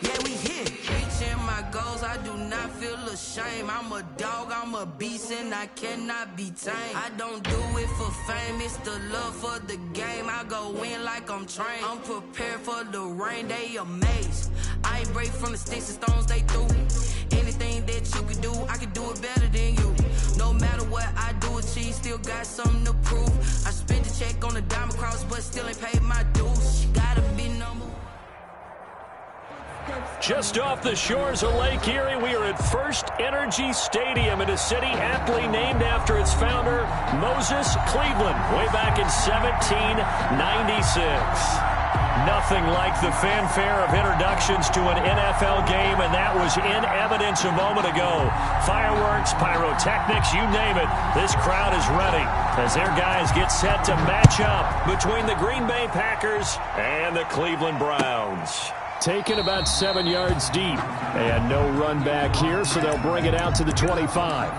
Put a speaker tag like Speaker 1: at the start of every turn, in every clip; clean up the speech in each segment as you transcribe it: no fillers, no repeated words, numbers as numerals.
Speaker 1: Yeah, we here. Reaching my goals, I do not feel ashamed. I'm a dog, I'm a beast, and I cannot be tamed. I don't do it for fame, it's the love for the game. I go in like I'm trained. I'm prepared for the rain, they amazed. I ain't break from the sticks and stones they threw. Anything that you can do, I can do it better than you. No matter what I do achieve, still got something to prove. I spent the check on the diamond cross, but still ain't paid my dues. Gotta be number one.
Speaker 2: Just off the shores of Lake Erie, we are at First Energy Stadium in a city aptly named after its founder, Moses Cleveland, way back in 1796. Nothing like the fanfare of introductions to an NFL game, and that was in evidence a moment ago. Fireworks, pyrotechnics, you name it. This crowd is ready as their guys get set to match up between the Green Bay Packers and the Cleveland Browns. Taken about 7 yards deep, and no run back here, so they'll bring it out to the 25.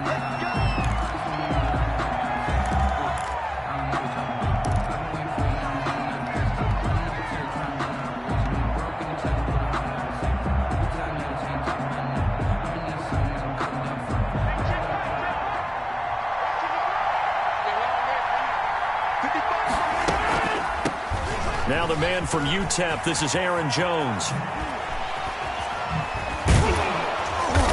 Speaker 2: Now the man from UTEP, this is Aaron Jones.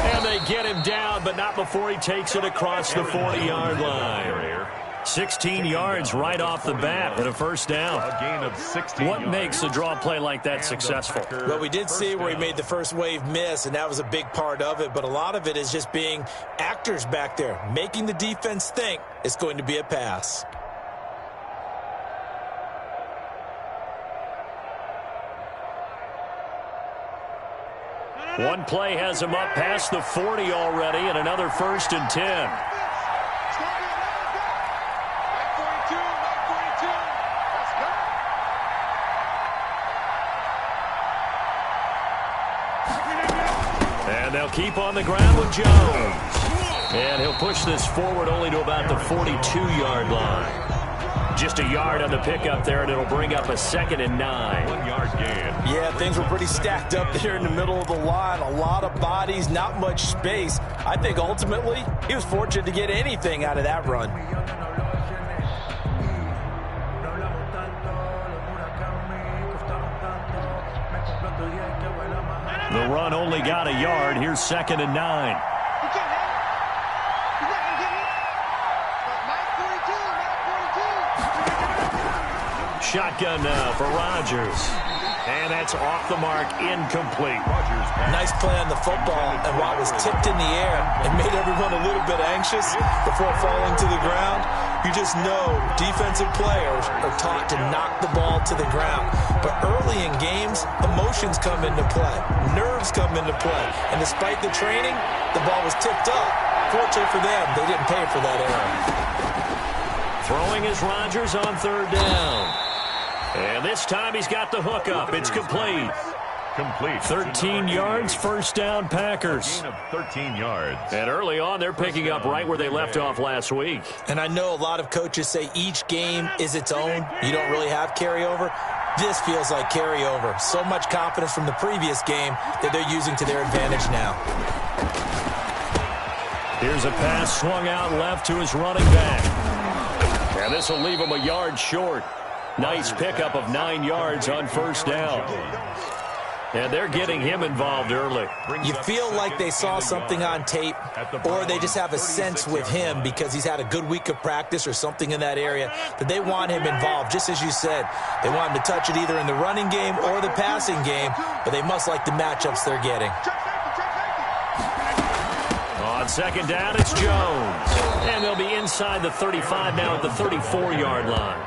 Speaker 2: And they get him down, but not before he takes it across the 40-yard line. 16 yards right off the bat and a first down.
Speaker 3: A gain of 16
Speaker 2: What makes a draw play like that successful?
Speaker 4: Well, we did see where he made the first wave miss, and that was a big part of it. But a lot of it is just being actors back there, making the defense think it's going to be a pass.
Speaker 2: One play has him up past the 40 already, and another 1st and 10. And they'll keep on the ground with Jones. And he'll push this forward only to about the 42-yard line. Just a yard on the pickup there, and it'll bring up a 2nd and 9.
Speaker 3: 1 yard gain.
Speaker 4: Yeah, things were pretty stacked up there in the middle of the line. A lot of bodies, not much space. I think ultimately he was fortunate to get anything out of that run.
Speaker 2: The run only got a yard. Here's 2nd and 9. Shotgun now for Rodgers. And that's off the mark, incomplete.
Speaker 4: Nice play on the football, and while it was tipped in the air and made everyone a little bit anxious before falling to the ground, you just know defensive players are taught to knock the ball to the ground. But early in games, emotions come into play, nerves come into play, and despite the training, the ball was tipped up. Fortunately for them, they didn't pay for that error.
Speaker 2: Throwing is Rodgers on 3rd down. And this time he's got the hook up. It's complete. 13 yards, 1st down Packers.
Speaker 3: Gain of 13 yards.
Speaker 2: And early on, they're picking up right where they left off last week.
Speaker 4: And I know a lot of coaches say each game is its own. You don't really have carryover. This feels like carryover. So much confidence from the previous game that they're using to their advantage now.
Speaker 2: Here's a pass swung out left to his running back. And this will leave him a yard short. Nice pickup of 9 yards on 1st down. And they're getting him involved early.
Speaker 4: You feel like they saw something on tape, or they just have a sense with him because he's had a good week of practice or something in that area that they want him involved. Just as you said, they want him to touch it either in the running game or the passing game, but they must like the matchups they're getting.
Speaker 2: On 2nd down, it's Jones. And they'll be inside the 35 now at the 34-yard line.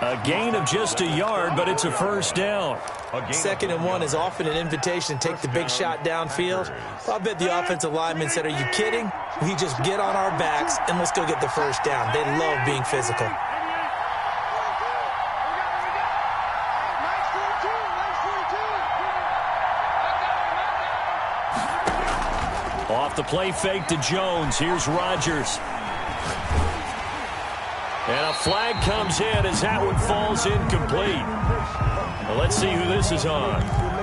Speaker 2: A gain of just a yard, but it's a 1st down.
Speaker 4: 2nd and 1 is often an invitation to take the big shot downfield. Well, I bet the offensive lineman said, are you kidding? We just get on our backs and let's go get the 1st down. They love being physical.
Speaker 2: Off the play fake to Jones. Here's Rodgers. And a flag comes in as that one falls incomplete. Well, let's see who this is on.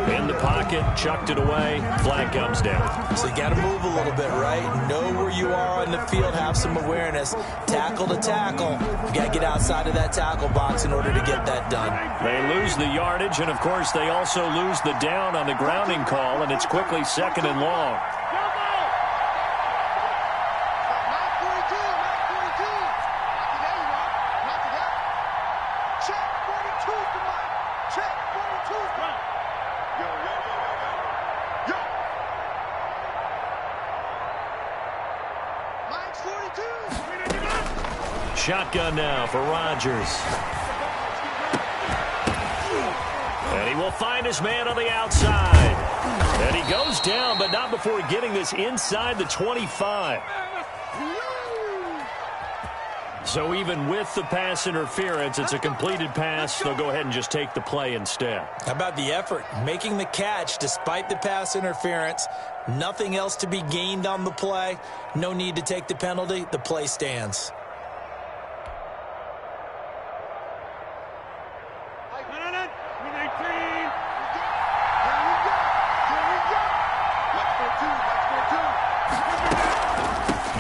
Speaker 2: In the pocket, chucked it away, flag comes down.
Speaker 4: So you got to move a little bit, right? Know where you are on the field, have some awareness. Tackle to tackle. You got to get outside of that tackle box in order to get that done.
Speaker 2: They lose the yardage, and of course they also lose the down on the grounding call, and it's quickly 2nd and long. Shotgun now for Rodgers. And he will find his man on the outside. And he goes down, but not before getting this inside the 25. So even with the pass interference, it's a completed pass. They'll go ahead and just take the play instead.
Speaker 4: How about the effort? Making the catch despite the pass interference. Nothing else to be gained on the play. No need to take the penalty. The play stands.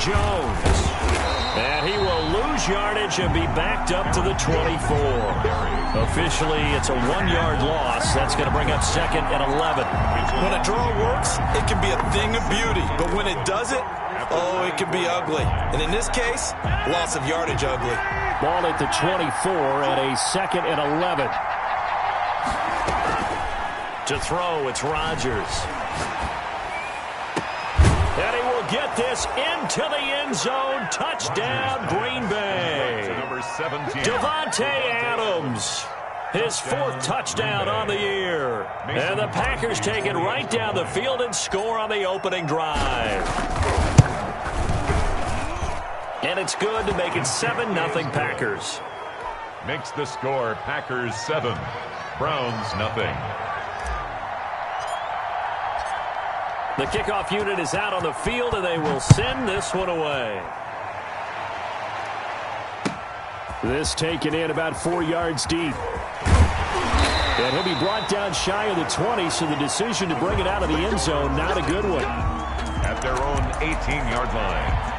Speaker 2: Jones. And he will lose yardage and be backed up to the 24. Officially, it's a 1-yard loss. That's going to bring up 2nd and 11.
Speaker 4: When a draw works, it can be a thing of beauty. But when it doesn't, oh, it can be ugly. And in this case, loss of yardage ugly.
Speaker 2: Ball at the 24 and a 2nd and 11. To throw, it's Rodgers. And he will get this into the end zone. Touchdown, Green Bay.
Speaker 3: Number 17.
Speaker 2: Davante Adams. His 4th touchdown on the year. And the Packers take it right down the field and score on the opening drive. And it's good to make it 7-0 Packers.
Speaker 3: Makes the score Packers 7, Browns 0.
Speaker 2: The kickoff unit is out on the field, and they will send this one away. This taken in about 4 yards deep. And he'll be brought down shy of the 20, so the decision to bring it out of the end zone, not a good one.
Speaker 3: At their own 18-yard line.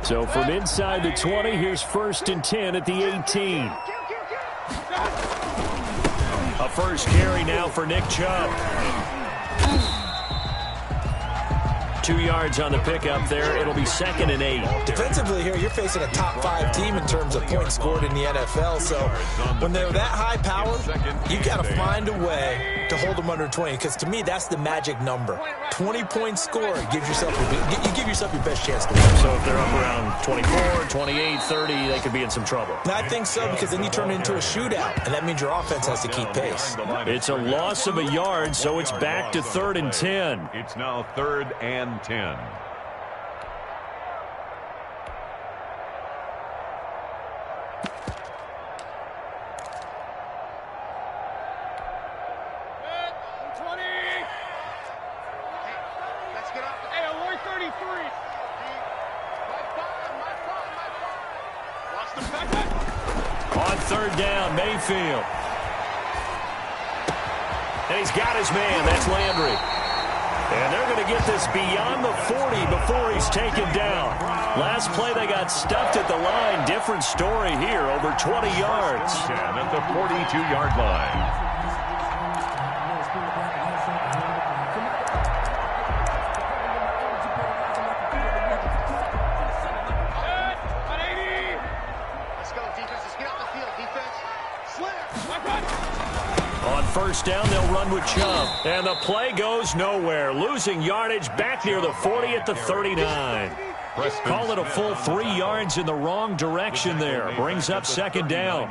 Speaker 2: So from inside the 20, here's 1st and 10 at the 18. A first carry now for Nick Chubb. 2 yards on the pickup there. It'll be 2nd and 8.
Speaker 4: Defensively here, you're facing a top 5 team in terms of points scored in the NFL. So when they're that high powered, you've got to find a way to hold them under 20. Because to me, that's the magic number. 20-point score gives yourself you give yourself your best chance to win.
Speaker 2: So if they're up around 24, 28, 30, they could be in some trouble.
Speaker 4: I think so, because then you turn it into a shootout, and that means your offense has to keep pace.
Speaker 2: It's a loss of a yard, so it's back to 3rd and 10.
Speaker 3: It's now 3rd and 10.
Speaker 2: On 3rd down, Mayfield. And he's got his man. That's Landry. And they're going to get this beyond the 40 before he's taken down. Last play, they got stuffed at the line. Different story here, over 20 yards.
Speaker 3: And at the 42-yard line.
Speaker 2: On 1st down, they'll run with Chubb. And the play goes nowhere. Losing yardage back near the 40 at the 39. Call it a full 3 yards in the wrong direction there. Brings up 2nd down.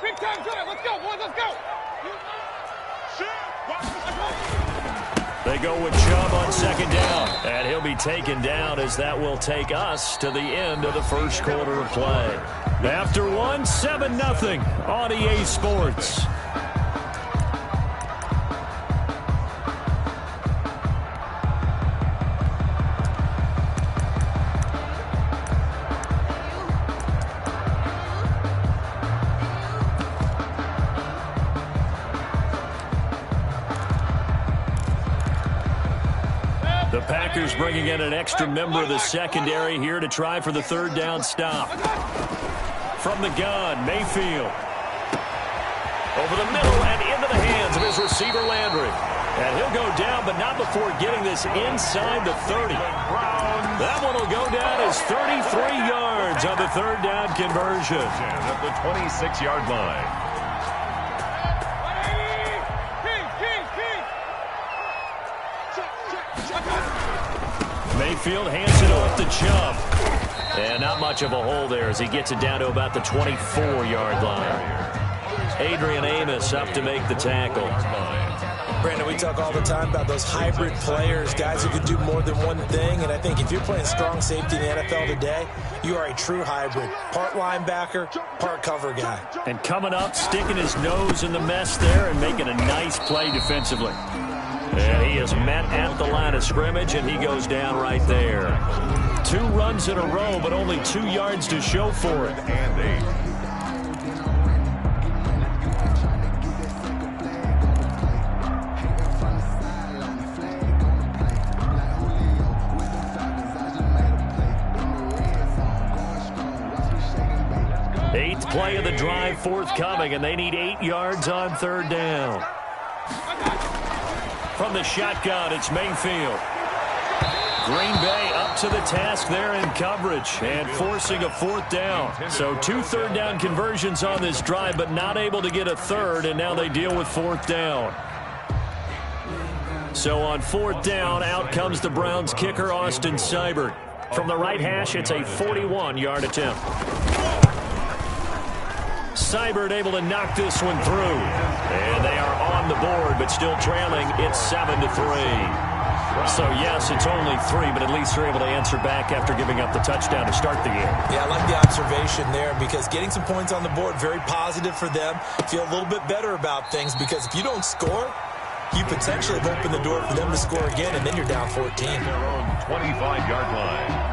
Speaker 5: Big time drive. Let's go, boys. Let's go.
Speaker 2: They They go with Chubb on second down. And he'll be taken down as that will take us to the end of the first quarter of play. After one, 7-0 on EA Sports. The Packers bringing in an extra member of the secondary here to try for the third down stop. From the gun, Mayfield. Over the middle and into the hands of his receiver, Landry. And he'll go down, but not before getting this inside the 30. That one will go down as 33 yards on the third down conversion.
Speaker 3: At the 26-yard line.
Speaker 2: Mayfield hands it off to Chubb. And not much of a hole there as he gets it down to about the 24-yard line. Adrian Amos up to make the tackle.
Speaker 4: Brandon, we talk all the time about those hybrid players, guys who can do more than one thing. And I think if you're playing strong safety in the NFL today, you are a true hybrid. Part linebacker, part cover guy.
Speaker 2: And coming up, sticking his nose in the mess there and making a nice play defensively. And he is met at the line of scrimmage, and he goes down right there. 2 runs in a row, but only 2 yards to show for it.
Speaker 3: And
Speaker 2: 8. 8th play of the drive forthcoming, and they need 8 yards on third down. From the shotgun, it's Mayfield. Green Bay up to the task there in coverage and forcing a fourth down. So 2 third down conversions on this drive, but not able to get a third, and now they deal with fourth down. So on fourth down, out comes the Browns kicker, Austin Seibert. From the right hash, it's a 41-yard attempt. Seibert able to knock this one through. And they are on the board, but still trailing. It's 7-3. So, yes, it's only 3, but at least they're able to answer back after giving up the touchdown to start the game.
Speaker 4: Yeah, I like the observation there because getting some points on the board, very positive for them. Feel a little bit better about things because if you don't score, you potentially have opened the door for them to score again, and then you're down 14.
Speaker 3: their own 25-yard line.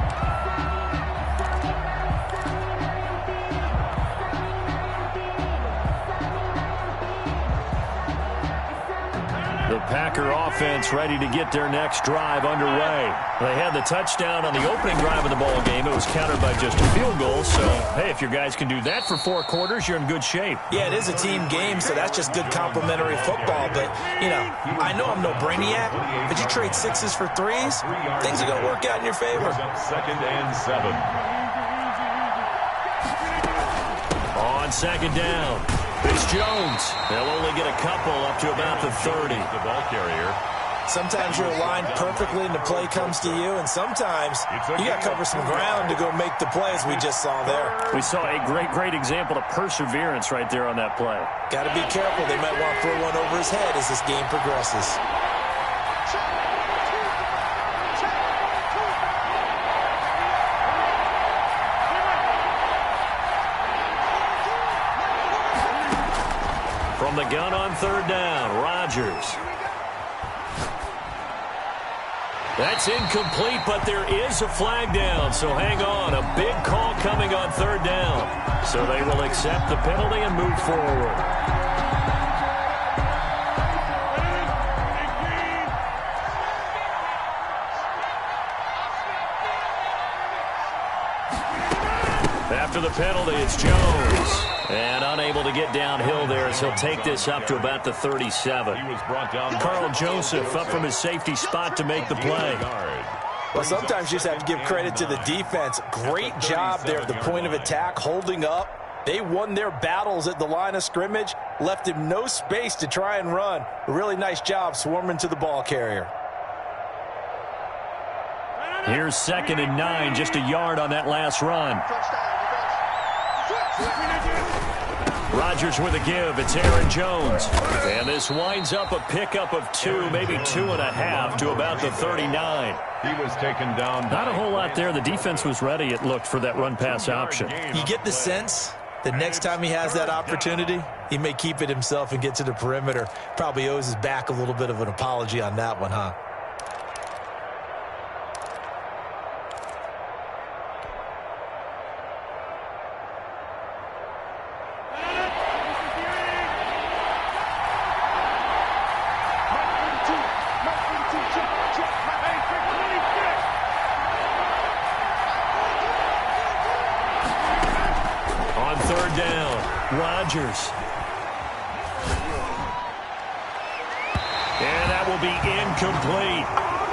Speaker 2: The Packer offense ready to get their next drive underway. They had the touchdown on the opening drive of the ball game. It was countered by just a field goal. So, hey, if your guys can do that for 4 quarters, you're in good shape.
Speaker 4: Yeah, it is a team game, so that's just good complimentary football. But, you know, I know I'm no brainiac, but you trade 6s for 3s, things are going to work out in your favor.
Speaker 3: 2nd and 7.
Speaker 2: On second down, it's Jones. They'll only get a couple up to about the 30.
Speaker 3: The ball carrier.
Speaker 4: Sometimes you're aligned perfectly and the play comes to you, and sometimes you got to cover some ground to go make the play, as we just saw there.
Speaker 2: We saw a great example of perseverance right there on that play.
Speaker 4: Got to be careful. They might want to throw one over his head as this game progresses.
Speaker 2: From the gun on third down, Rodgers. That's incomplete, but there is a flag down, so hang on. A big call coming on third down. So they will accept the penalty and move forward. After the penalty, it's Jones. And unable to get downhill there as he'll take this up to about the 37.
Speaker 3: He was brought down.
Speaker 2: Carl Joseph up from his safety spot to make the play.
Speaker 4: Well, sometimes you just have to give credit to the defense. Great job there at the point of attack, holding up. They won their battles at the line of scrimmage, left him no space to try and run. A really nice job swarming to the ball carrier.
Speaker 2: Here's 2nd and 9, just a yard on that last run. Rodgers with a give. It's Aaron Jones. And this winds up a pickup of 2, maybe 2.5 to about the 39.
Speaker 3: He was taken down.
Speaker 2: Not a whole lot there. The defense was ready, it looked, for that run-pass option.
Speaker 4: You get the sense the next time he has that opportunity, he may keep it himself and get to the perimeter. Probably owes his back a little bit of an apology on that one, huh?
Speaker 2: Rodgers. And that will be incomplete.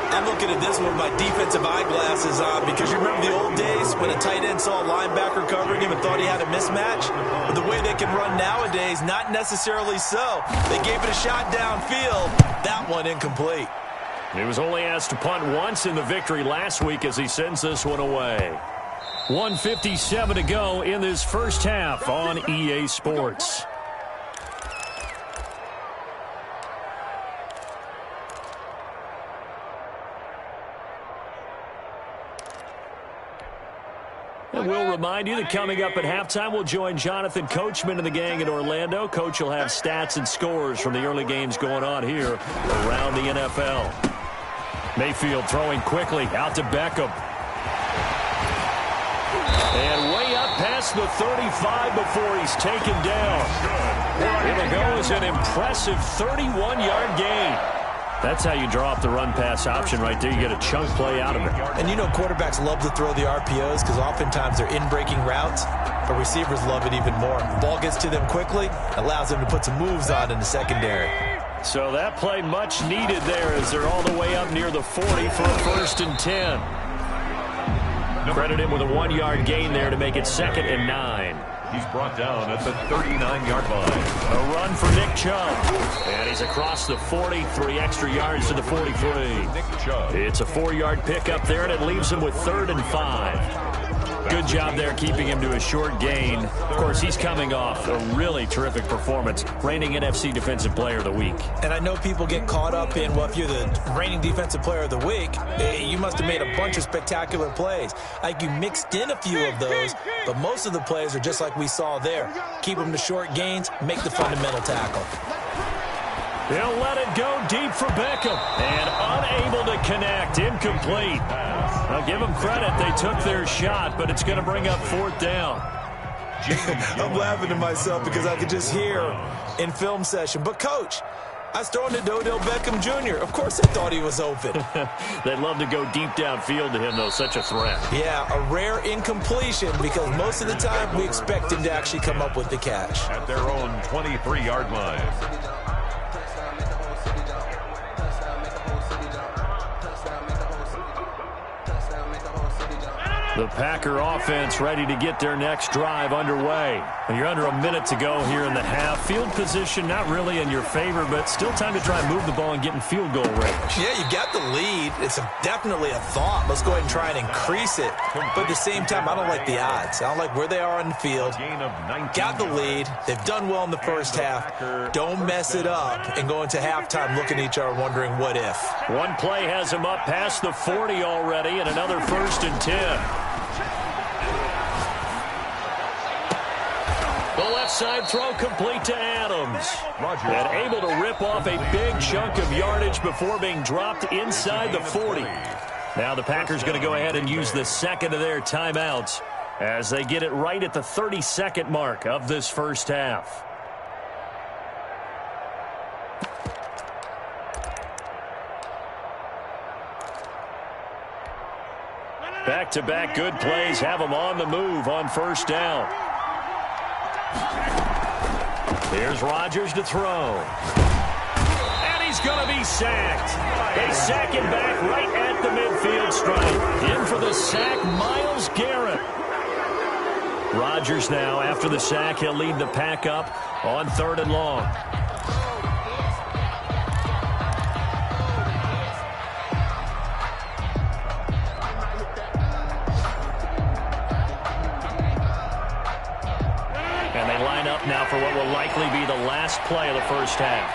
Speaker 4: I'm looking at this with my defensive eyeglasses on because you remember the old days when a tight end saw a linebacker covering him and thought he had a mismatch? But the way they can run nowadays, not necessarily so. They gave it a shot downfield. That one incomplete.
Speaker 2: He was only asked to punt once in the victory last week as he sends this one away. 1:57 to go in this first half on EA Sports. And we'll remind you that coming up at halftime, we'll join Jonathan Coachman and the gang in Orlando. Coach will have stats and scores from the early games going on here around the NFL. Mayfield throwing quickly out to Beckham. And way up past the 35 before he's taken down. It'll go as an impressive 31-yard gain. That's how you draw up the run-pass option right there. You get a chunk play out of it.
Speaker 4: And you know quarterbacks love to throw the RPOs because oftentimes they're in-breaking routes, but receivers love it even more. Ball gets to them quickly, allows them to put some moves on in the secondary.
Speaker 2: So that play much needed there as they're all the way up near the 40 for a 1st and 10. Credit him with a 1-yard gain there to make it 2nd and 9.
Speaker 3: He's brought down at the 39-yard line.
Speaker 2: A run for Nick Chubb. And he's across the 40, 3 extra yards to the 43.
Speaker 3: Nick Chubb.
Speaker 2: It's a 4-yard pickup there, and it leaves him with 3rd and 5. Good job there keeping him to a short gain. Of course, he's coming off a really terrific performance, reigning NFC Defensive Player of the Week.
Speaker 4: And I know people get caught up in, well, if you're the reigning Defensive Player of the Week, you must have made a bunch of spectacular plays. Like you mixed in a few of those, but most of the plays are just like we saw there. Keep them to short gains, make the fundamental tackle.
Speaker 2: They'll let it go deep for Beckham. And unable to connect. Incomplete. I'll give them credit. They took their shot, but it's going to bring up 4th down.
Speaker 4: I'm laughing to myself because I could just hear in film session. But, Coach, I was throwing to Odell Beckham Jr. Of course I thought he was open.
Speaker 2: They'd love to go deep downfield to him, though. Such a threat.
Speaker 4: Yeah, a rare incompletion because most of the time we expect him to actually come up with the catch.
Speaker 3: At their own 23-yard line.
Speaker 2: The Packer offense ready to get their next drive underway. You're under a minute to go here in the half. Field position not really in your favor, but still time to try and move the ball and get in field goal range.
Speaker 4: Yeah, you got the lead. It's definitely a thought. Let's go ahead and try and increase it. But at the same time, I don't like the odds. I don't like where they are on the field. Got the lead. They've done well in the first half. Don't mess it up and go into halftime looking at each other wondering what if.
Speaker 2: One play has them up past the 40 already and another 1st and 10. The left side throw complete to Adams. And able to rip off a big chunk of yardage before being dropped inside the 40. Now the Packers going to go ahead and use the second of their timeouts as they get it right at the 30-second mark of this first half. Back-to-back good plays have them on the move on 1st down. Here's Rodgers to throw. And he's going to be sacked. They sack him back right at the midfield stripe. In for the sack, Myles Garrett. Rodgers now, after the sack, he'll lead the pack up on 3rd and long. now for what will likely be the last play of the first half.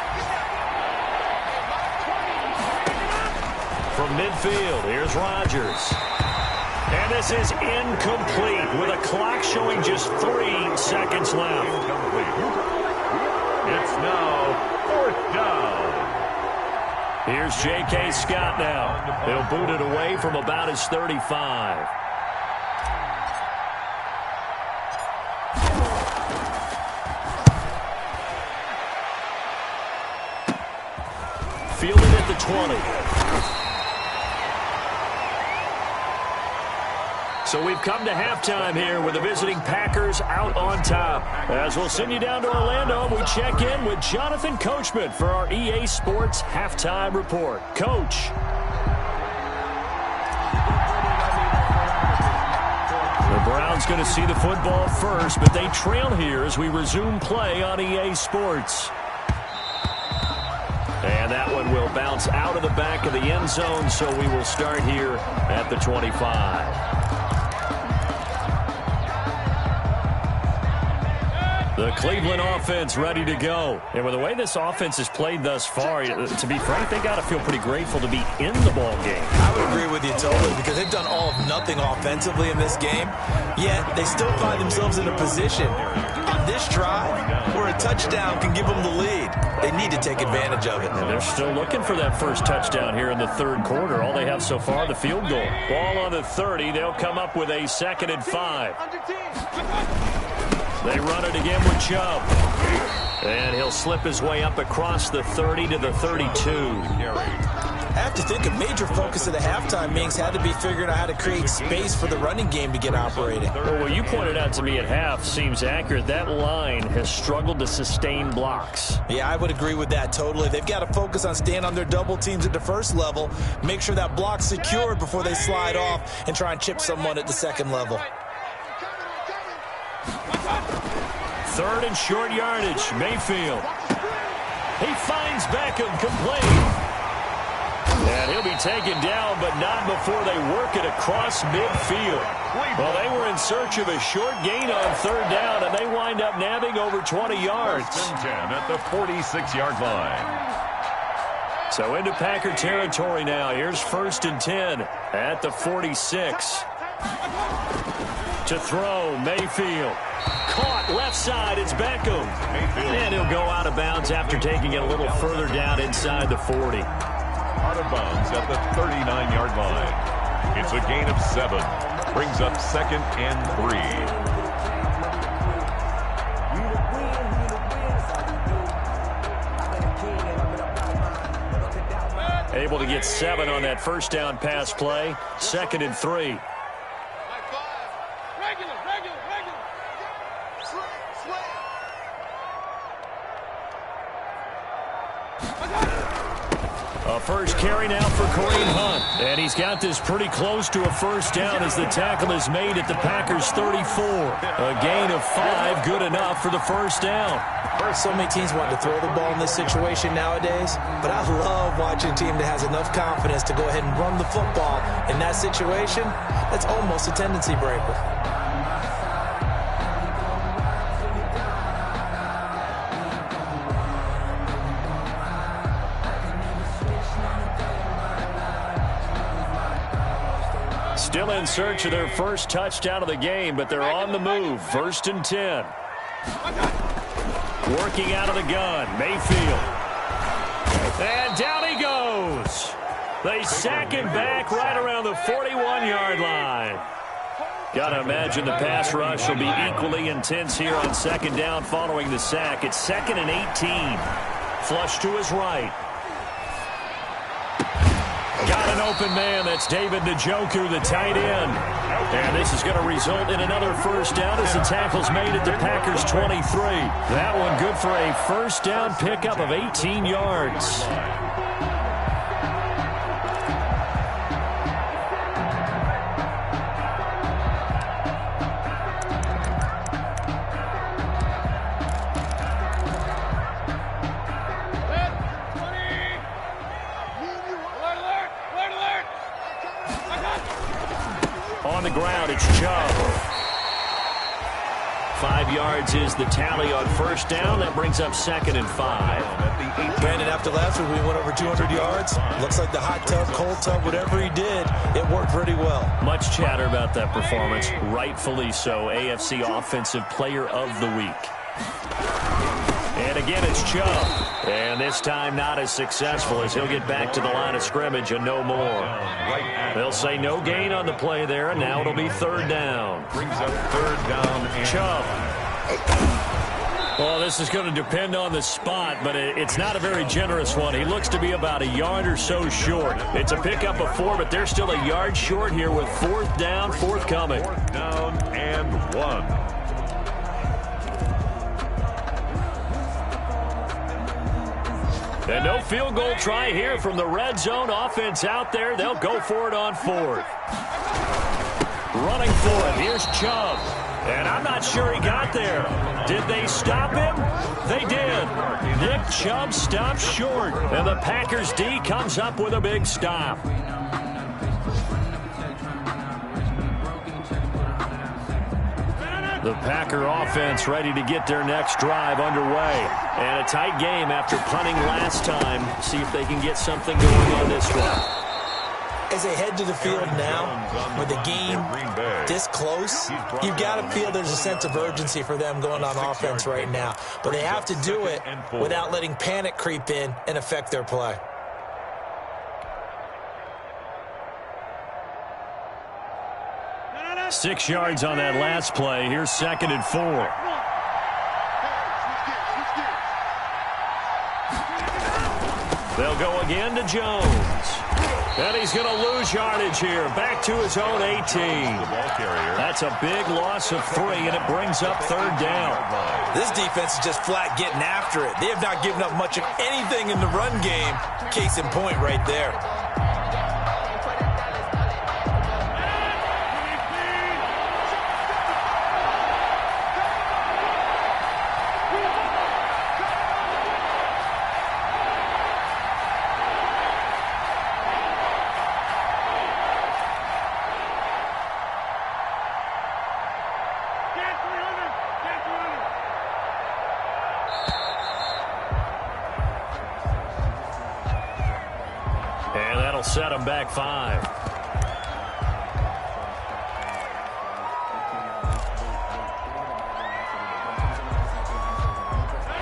Speaker 2: From midfield, here's Rodgers. And this is incomplete with a clock showing just 3 seconds left.
Speaker 3: It's now 4th down.
Speaker 2: Here's J.K. Scott now. He'll boot it away from about his 35. Fielded at the 20. So we've come to halftime here with the visiting Packers out on top. As we'll send you down to Orlando, we check in with Jonathan Coachman for our EA Sports Halftime Report. Coach. The Browns going to see the football first, but they trail here as we resume play on EA Sports. And that one will bounce out of the back of the end zone, so we will start here at the 25. The Cleveland offense ready to go. And with the way this offense has played thus far, to be frank, they got to feel pretty grateful to be in the ball game.
Speaker 4: I would agree with you totally because they've done all of nothing offensively in this game, yet they still find themselves in a position on this drive where a touchdown can give them the lead. They need to take advantage of it.
Speaker 2: And they're still looking for that first touchdown here in the third quarter. All they have so far, the field goal. Ball on the 30. They'll come up with a 2nd and 5. They run it again with Chubb. And he'll slip his way up across the 30 to the 32.
Speaker 4: I have to think a major focus of the halftime meetings had to be figuring out how to create space for the running game to get operating.
Speaker 2: Well, what you pointed out to me at half seems accurate. That line has struggled to sustain blocks.
Speaker 4: Yeah, I would agree with that totally. They've got to focus on staying on their double teams at the first level, make sure that block's secured before they slide off and try and chip someone at the second level.
Speaker 2: 3rd and short yardage. Mayfield. He finds Beckham complete. And he'll be taken down, but not before they work it across midfield. Well, they were in search of a short gain on 3rd down, and they wind up nabbing over 20 yards.
Speaker 3: 10 at the 46-yard line.
Speaker 2: So into Packer territory now. Here's 1st and 10 at the 46. To throw, Mayfield. Caught left side, it's Beckham. And he'll go out of bounds after taking it a little further down inside the 40.
Speaker 3: Out of bounds at the 39-yard line. It's a gain of 7. Brings up 2nd and 3.
Speaker 2: Able to get 7 on that first down pass play. 2nd and 3. A first carry now for Kareem Hunt. And he's got this pretty close to a first down as the tackle is made at the Packers' 34. A gain of 5, good enough for the first down.
Speaker 4: So many teams want to throw the ball in this situation nowadays, but I love watching a team that has enough confidence to go ahead and run the football. In that situation, that's almost a tendency breaker.
Speaker 2: Still in search of their first touchdown of the game, but they're on the move. 1st and 10. Working out of the gun, Mayfield. And down he goes. They sack him back right around the 41-yard line. Got to imagine the pass rush will be equally intense here on 2nd down following the sack. It's 2nd and 18. Flush to his right. Got an open man. That's David Njoku, the tight end. And this is going to result in another first down as the tackle's made at the Packers' 23. That one good for a first down pickup of 18 yards. On the ground, it's Chubb. 5 yards is the tally on first down. That brings up 2nd and 5.
Speaker 4: Brandon, after last week, we went over 200 yards. Looks like the hot tub, cold tub, whatever he did, it worked pretty well.
Speaker 2: Much chatter about that performance. Rightfully so. AFC Offensive Player of the Week. And again, it's Chubb. And this time not as successful as he'll get back to the line of scrimmage and no more. They'll say no gain on the play there, and now it'll be 3rd down.
Speaker 3: Brings up 3rd down and
Speaker 2: Chubb. Well, this is going to depend on the spot, but it's not a very generous one. He looks to be about a yard or so short. It's a pickup of 4, but they're still a yard short here with 4th down, forthcoming.
Speaker 3: 4th down and 1.
Speaker 2: And no field goal try here from the red zone offense out there. They'll go for it on 4th. Running for it. Here's Chubb. And I'm not sure he got there. Did they stop him? They did. Nick Chubb stopped short. And the Packers D comes up with a big stop. The Packer offense ready to get their next drive underway. And a tight game after punting last time. See if they can get something going on this one.
Speaker 4: As they head to the field now, with the game this close, you've got to feel there's a sense of urgency for them going on offense right now. But they have to do it without letting panic creep in and affect their play.
Speaker 2: Six yards on that last play. Here's 2nd and 4. They'll go again to Jones. And he's going to lose yardage here. Back to his own 18. That's a big loss of 3, and it brings up 3rd down.
Speaker 4: This defense is just flat getting after it. They have not given up much of anything in the run game. Case in point right there.
Speaker 2: Set them back 5.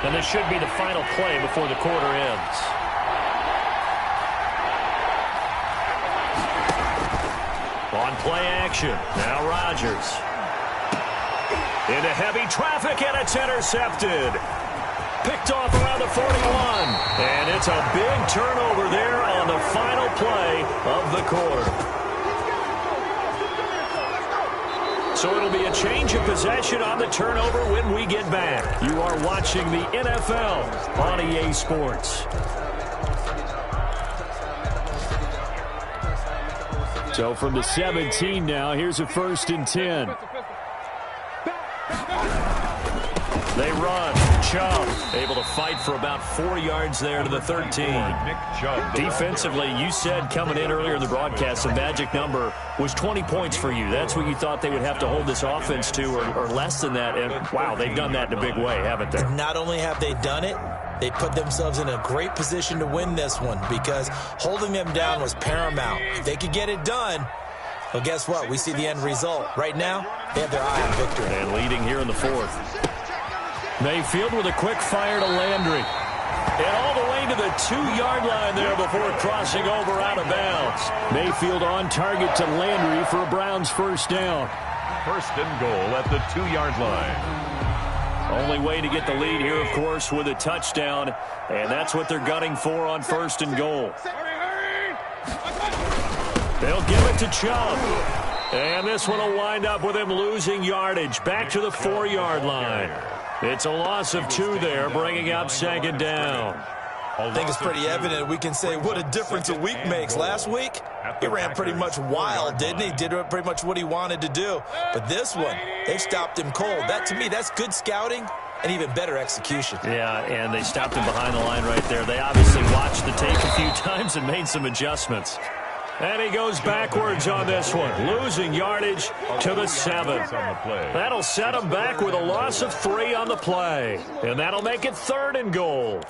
Speaker 2: And this should be the final play before the quarter ends. On play action. Now Rodgers. Into heavy traffic, and it's intercepted. Picked off around the 41. And it's a big turnover there on the final play of the quarter. So it'll be a change of possession on the turnover when we get back. You are watching the NFL on EA Sports. So from the 17 now, here's a 1st and 10. They run. Chubb able to fight for about 4 yards there to the 13. Defensively, you said coming in earlier in the broadcast, the magic number was 20 points for you. That's what you thought they would have to hold this offense to, or less than that. And, wow, they've done that in a big way, haven't they?
Speaker 4: Not only have they done it, they put themselves in a great position to win this one because holding them down was paramount. If they could get it done, well, guess what? We see the end result. Right now, they have their eye on victory.
Speaker 2: And leading here in the 4th. Mayfield with a quick fire to Landry. And all the way to the 2-yard line there before crossing over out of bounds. Mayfield on target to Landry for a Browns 1st down.
Speaker 3: 1st and goal at the 2-yard line.
Speaker 2: Only way to get the lead here, of course, with a touchdown. And that's what they're gunning for on 1st and goal. They'll give it to Chubb. And this one will wind up with him losing yardage. Back to the 4-yard line. It's a loss of 2 there, bringing up 2nd down.
Speaker 4: I think it's pretty evident. We can say what a difference a week makes. Last week, he ran pretty much wild, didn't he? Did pretty much what he wanted to do. But this one, they stopped him cold. That, to me, that's good scouting and even better execution.
Speaker 2: Yeah, and they stopped him behind the line right there. They obviously watched the tape a few times and made some adjustments. And he goes backwards on this one, losing yardage to the 7. That'll set him back with a loss of 3 on the play. And that'll make it 3rd and goal.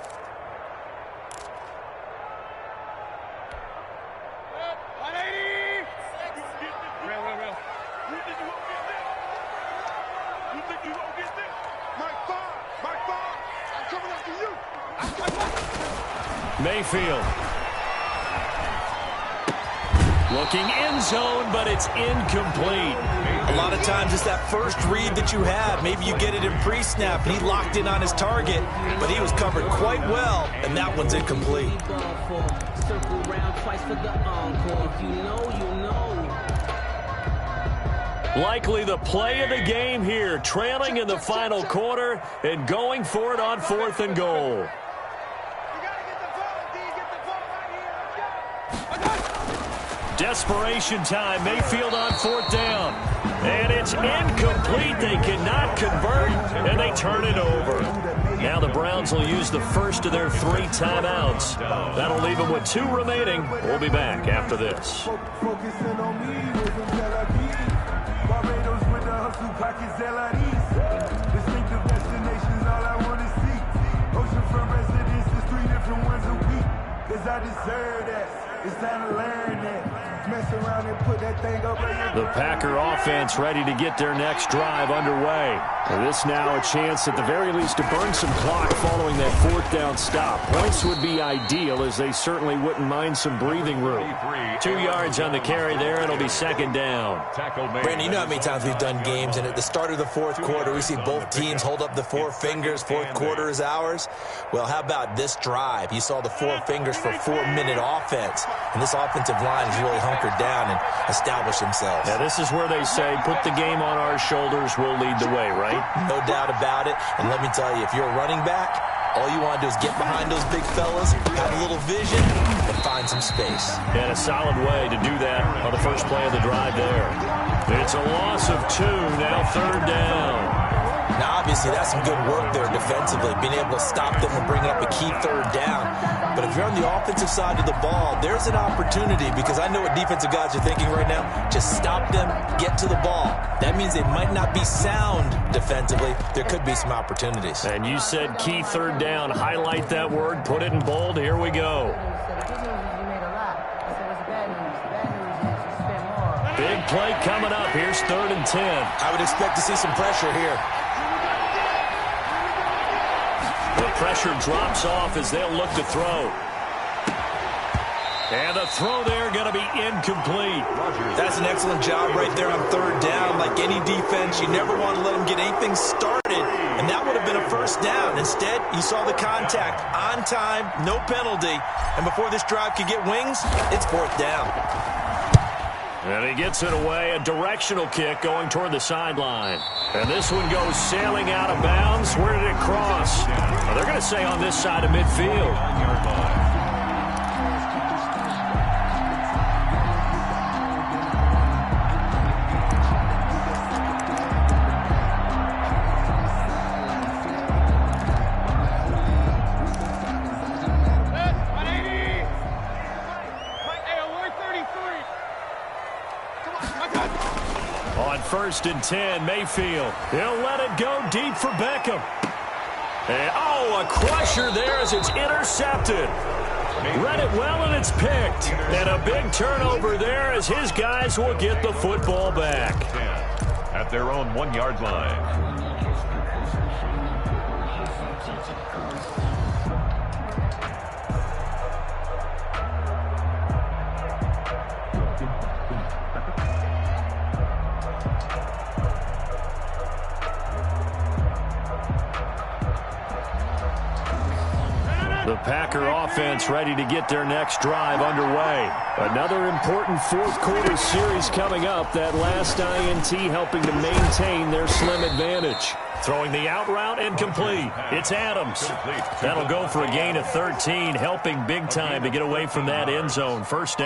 Speaker 2: Mayfield. Looking end zone, but it's incomplete.
Speaker 4: A lot of times it's that first read that you have. Maybe you get it in pre-snap, and he locked in on his target, but he was covered quite well, and that one's incomplete.
Speaker 2: Likely the play of the game here, trailing in the final quarter and going for it on 4th and goal. Desperation time. Mayfield on 4th down. And it's incomplete. They cannot convert, and they turn it over. Now the Browns will use the first of their 3 timeouts. That'll leave them with 2 remaining. We'll be back after this.
Speaker 5: It's time to learn that. Mess around and put that thing up.
Speaker 2: The Packer offense ready to get their next drive underway. And this now a chance at the very least to burn some clock following that 4th down stop. Points would be ideal, as they certainly wouldn't mind some breathing room. 2 yards on the carry there. It'll be 2nd down.
Speaker 4: Brandon, you know how many times we've done games, and at the start of the 4th quarter, we see both teams hold up the 4 fingers. 4th quarter is ours. Well, how about this drive? You saw the 4 fingers for 4-minute offense, and this offensive line has really hunkered down and established themselves.
Speaker 2: Yeah, this is where they say, put the game on our shoulders, we'll lead the way, right?
Speaker 4: No doubt about it. And let me tell you, if you're a running back, all you want to do is get behind those big fellas, have a little vision, and find some space.
Speaker 2: And a solid way to do that on the first play of the drive there. It's a loss of 2, now 3rd down.
Speaker 4: Now, obviously, that's some good work there defensively, being able to stop them and bring up a key 3rd down. But if you're on the offensive side of the ball, there's an opportunity, because I know what defensive guys are thinking right now. Just stop them, get to the ball. That means they might not be sound defensively. There could be some opportunities.
Speaker 2: And you said key 3rd down. Highlight that word, put it in bold. Here we go. Big play coming up. Here's 3rd and 10.
Speaker 4: I would expect to see some pressure here.
Speaker 2: The pressure drops off as they'll look to throw. And the throw there going to be incomplete.
Speaker 4: That's an excellent job right there on 3rd down. Like any defense, you never want to let them get anything started. And that would have been a 1st down. Instead, you saw the contact on time, no penalty. And before this drive could get wings, it's 4th down.
Speaker 2: And he gets it away, a directional kick going toward the sideline. And this one goes sailing out of bounds. Where did it cross? Well, they're going to say on this side of midfield. On 1st and 10, Mayfield. He'll let it go deep for Beckham. And, a crusher there as it's intercepted. Read it well, and it's picked. And a big turnover there as his guys will get the football back.
Speaker 3: At their own 1-yard line.
Speaker 2: The Packer offense ready to get their next drive underway. Another important 4th quarter series coming up. That last INT helping to maintain their slim advantage. Throwing the out route incomplete. It's Adams. That'll go for a gain of 13, helping big time to get away from that end zone. 1st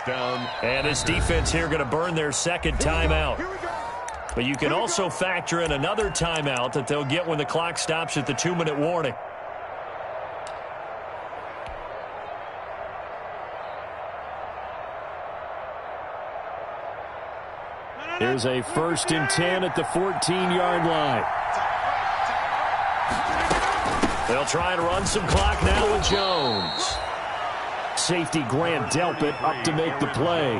Speaker 2: down. And this defense here going to burn their 2nd timeout. But you can also factor in another timeout that they'll get when the clock stops at the 2-minute warning. Here's a 1st and 10 at the 14-yard line. They'll try and run some clock now with Jones. Safety Grant Delpit up to make the play.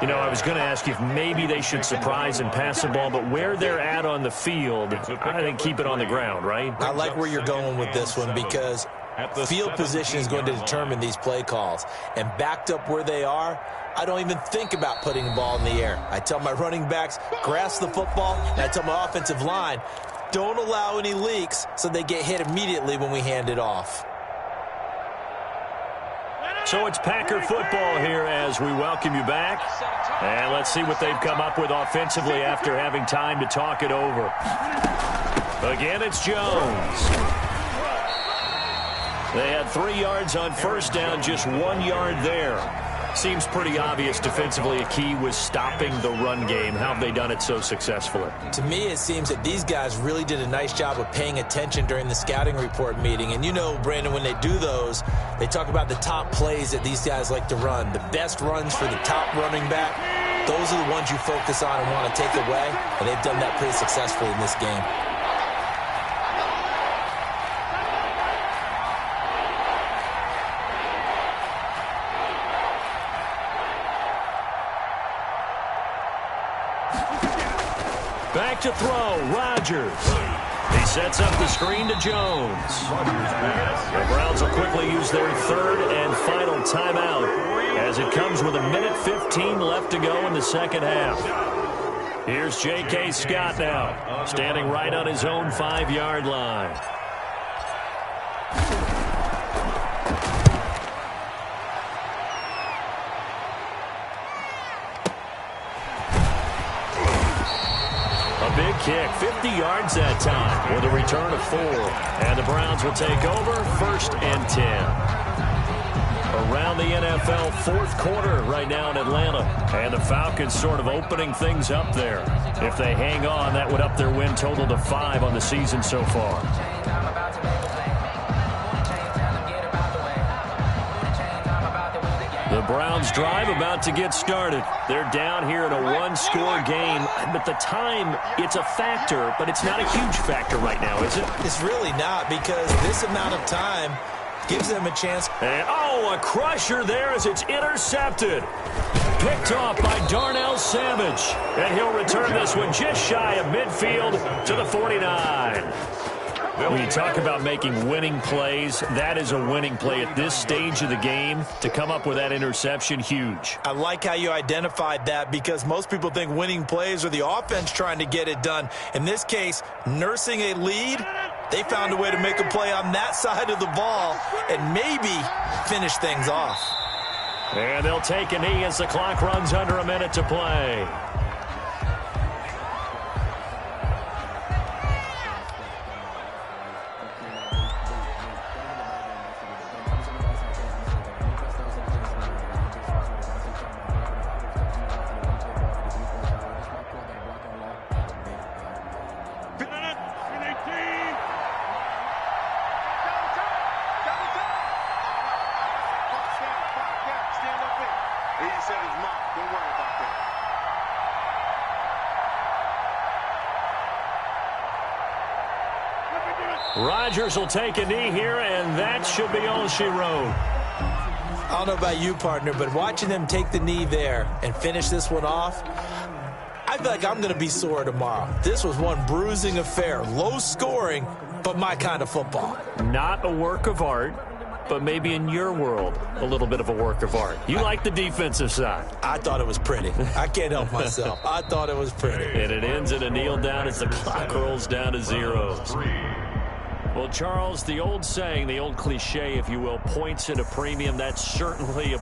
Speaker 2: You know, I was going to ask you if maybe they should surprise and pass the ball, but where they're at on the field, I think keep it on the ground, right?
Speaker 4: I like where you're going with this one because field position is going to determine these play calls. And backed up where they are, I don't even think about putting the ball in the air. I tell my running backs, grasp the football, and I tell my offensive line, don't allow any leaks so they get hit immediately when we hand it off.
Speaker 2: So it's Packer football here as we welcome you back. And let's see what they've come up with offensively after having time to talk it over. Again, it's Jones. They had 3 yards on 1st down, just 1 yard there. Seems pretty obvious defensively a key was stopping the run game. How have they done it so successfully?
Speaker 4: To me, it seems that these guys really did a nice job of paying attention during the scouting report meeting. And you know, Brandon, when they do those, they talk about the top plays that these guys like to run. The best runs for the top running back, those are the ones you focus on and want to take away. And they've done that pretty successfully in this game.
Speaker 2: Back to throw, Rodgers. He sets up the screen to Jones. The Browns will quickly use their 3rd and final timeout as it comes with 1:15 left to go in the 2nd half. Here's J.K. Scott now, standing right on his own 5-yard line. Big kick, 50 yards that time with a return of 4. And the Browns will take over 1st and 10. Around the NFL 4th quarter right now in Atlanta. And the Falcons sort of opening things up there. If they hang on, that would up their win total to 5 on the season so far. The Browns drive about to get started. They're down here in a 1-score game, but the time, it's a factor, but it's not a huge factor right now, is it?
Speaker 4: It's really not because this amount of time gives them a chance.
Speaker 2: And, a crusher there as it's intercepted. Picked off by Darnell Savage. And he'll return this one just shy of midfield to the 49. When you talk about making winning plays, that is a winning play at this stage of the game. To come up with that interception, huge.
Speaker 4: I like how you identified that because most people think winning plays are the offense trying to get it done. In this case, nursing a lead, they found a way to make a play on that side of the ball and maybe finish things off.
Speaker 2: And they'll take a knee as the clock runs under a minute to play. Rodgers will take a knee here, and that should be all she wrote.
Speaker 4: I don't know about you, partner, but watching them take the knee there and finish this one off, I feel like I'm going to be sore tomorrow. This was one bruising affair. Low scoring, but my kind of football.
Speaker 2: Not a work of art, but maybe in your world, a little bit of a work of art. You like the defensive side.
Speaker 4: I thought it was pretty. I can't help myself. I thought it was pretty.
Speaker 2: And it ends in a kneel down as the clock rolls down to zeros. Well, Charles, the old saying, the old cliche, if you will, points at a premium. That's certainly a